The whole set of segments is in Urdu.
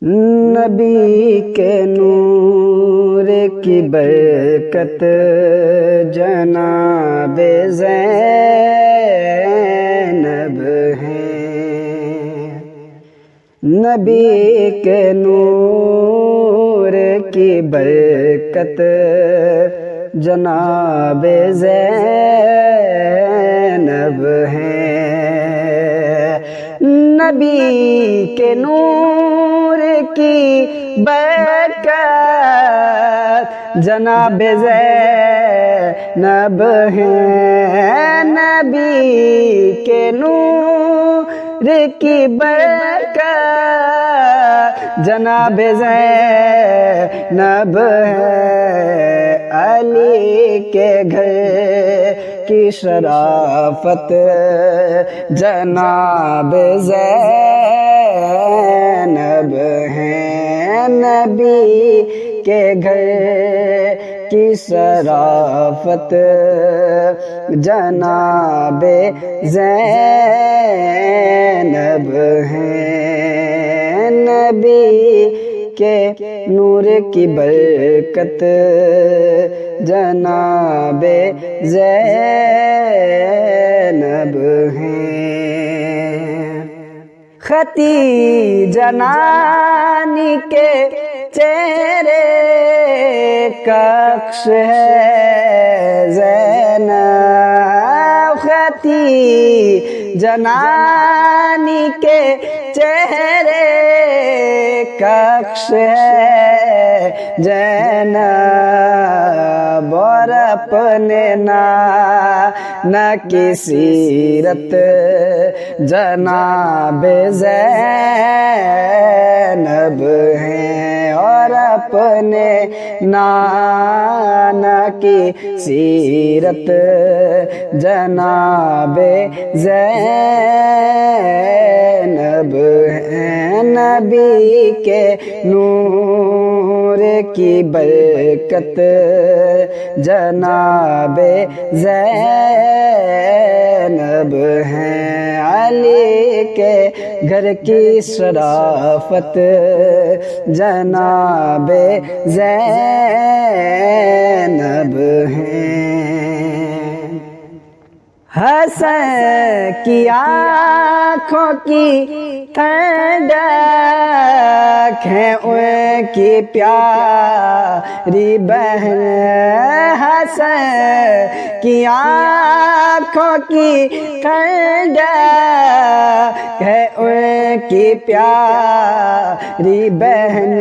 نبی کے نور کی برکت جناب زینب ہیں، نبی کے نور کی برکت جناب زینب ہیں، نبی کے نور کی برکت جناب زینب ہیں، نبی کے نور کی برکت جناب زینب ہے، علی کے گھر کی شرافت جناب زینب ہیں، نبی کے گھر کی شرافت جناب زینب ہیں، نبی کے نور کی برکت جناب زینب ہیں، ختیجہ نانی کے چہرے کا عکس ہے زینب، ختیجہ نانی کے چہرے کا عکس ہے زینب، اور اپنے نانا کی سیرت جناب زینب ہیں، اور اپنے نانا کی سیرت جناب زینب ہیں، نبی کے نور کی برکت جناب زینب ہیں، علی کے گھر کی شرافت جناب زینب ہیں، حسن کی آنکھوں کی ٹھنڈک ہے ان کی پیاری بہن، حسن کی آنکھوں کی ٹھنڈک ہے ان کی پیاری بہن،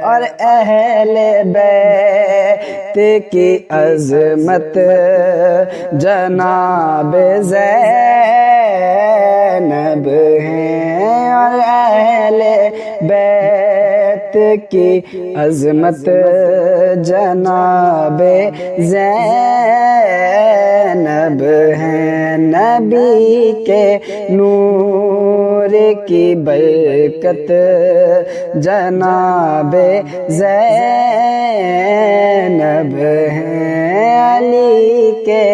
اور اہل بیت کی عظمت جناب زینب ہیں، اور اہل بیت کی عظمت جناب زینب ہیں، نبی کے نور کی برکت جناب زینب ہیں، علی کے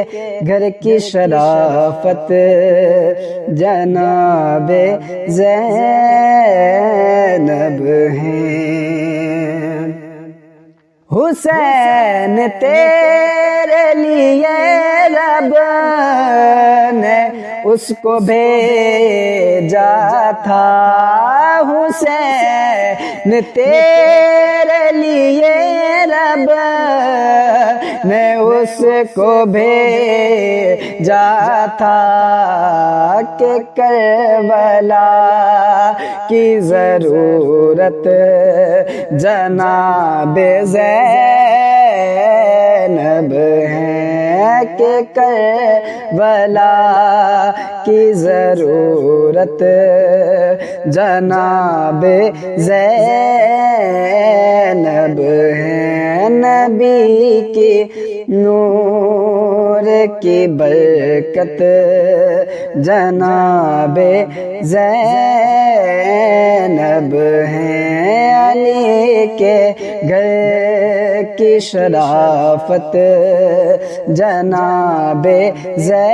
گھر کی شرافت جناب زینب ہیں، حسین تیرے لیے رب نے اس کو بھیجا تھا، حسین تیرے لیے رب نے اس کو بھیجا تھا کہ کربلا کی ضرورت جناب زینب ہیں، کہ کربلا کی ضرورت جناب زینب ہیں، نبی کی نور کی برکت جناب زینب ہیں، علی کے گھر کی شرافت جناب زینب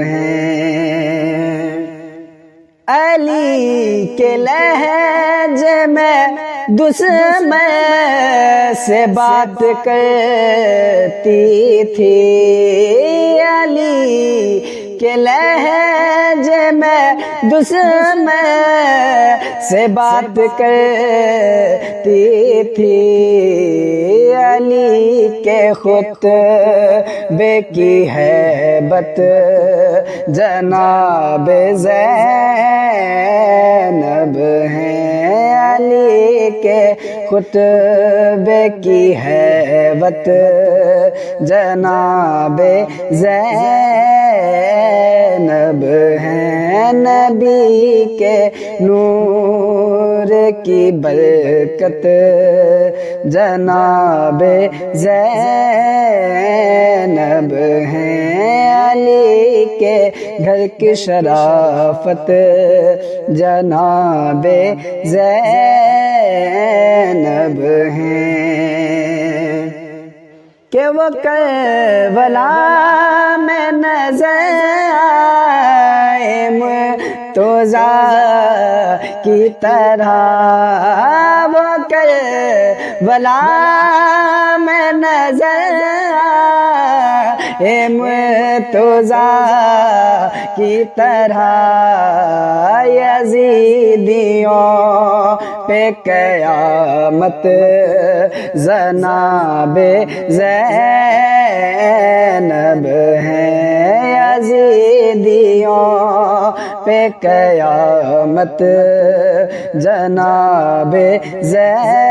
ہیں، علی کے لہجے میں دشمن سے بات کرتی تھی، علی کے لہجے میں دشمن سے بات کرتی تھی، علی کے خطبے کی ہیبت جناب زینب ہیں، علی کے خطبے کی ہیبت جناب زینب ہیں، نبی کے نور کی برکت جناب زینب ہیں، علی کے گھر کی شرافت جناب زینب ہیں، کہ وہ کربلا میں نظر آئے مرتضیٰ کی طرح، وہ کربلا میں نظر آئے مرتضیٰ کی طرح، یزیدیوں پہ قیامت جناب زینب ہیں، یزیدیوں پہ قیامت جناب زینب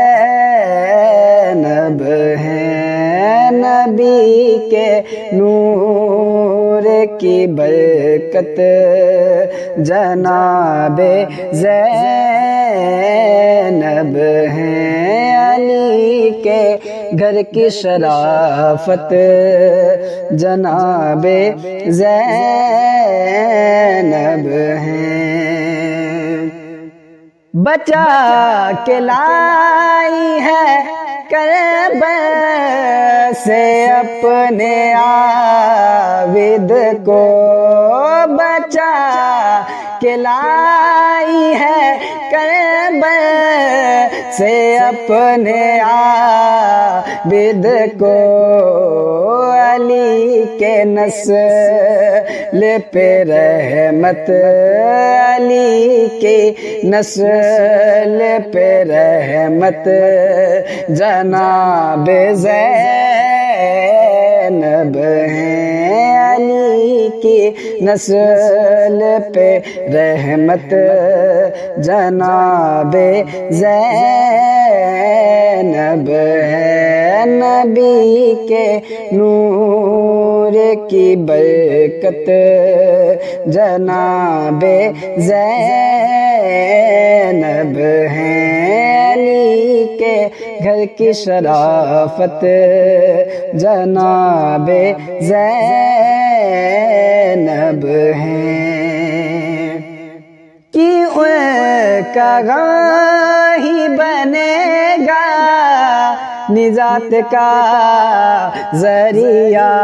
ہیں، نبی کے نور کی برکت جناب زینب ہیں، علی کے گھر کی شرافت جناب زینب ہیں، بچا کے لائی ہے کربلا سے اپنے عابد کو، بچا کے لائی ہے کربلا سے اپنے عابد کو، علی کے نسل پہ رحمت، علی کی نسل پہ رحمت جناب زینب ہیں، علی کی نسل پہ رحمت جناب زینب ہے، نبی کے نور کی برکت جناب زینب ہیں، علی کے گھر کی شرافت جناب زینب ہیں، کہ ان کا گواہی بنے گا نجات کا ذریعہ،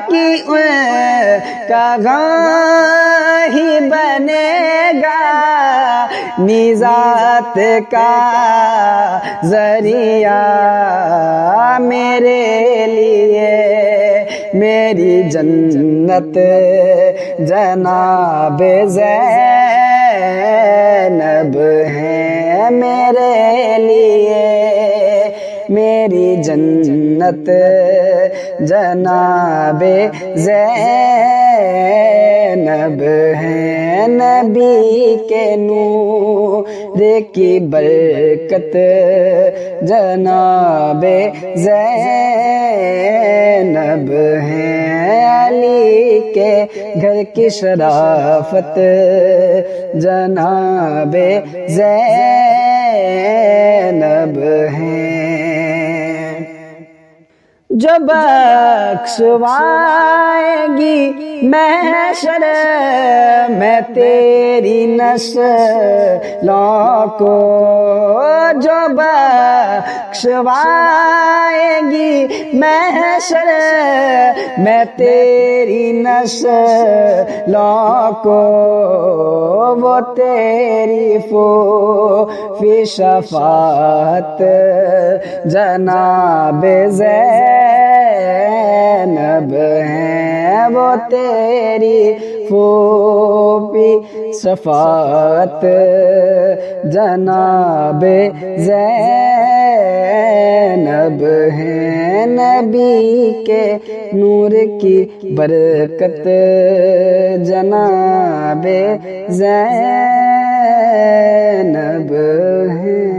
کہ ان کا گواہی بنے گا نجات کا ذریعہ، میرے لیے میری جنت جناب زینب ہیں، میرے لیے میری جنت جناب زینب ہیں، نبی کے نور کی برکت جناب زینب ہیں، علی کے گھر کی شرافت جناب زینب ہیں، جو بخشوائے گی محشر میں تیری نسلوں کو، جو بخشوائے گی محشر میں تیری نسلوں کو، وہ تیری فی شفاعت جناب زینب ہیں، وہ تیری فی شفاعت جناب زینب ہیں، نبی کے نور کی برکت جناب زینب ہیں۔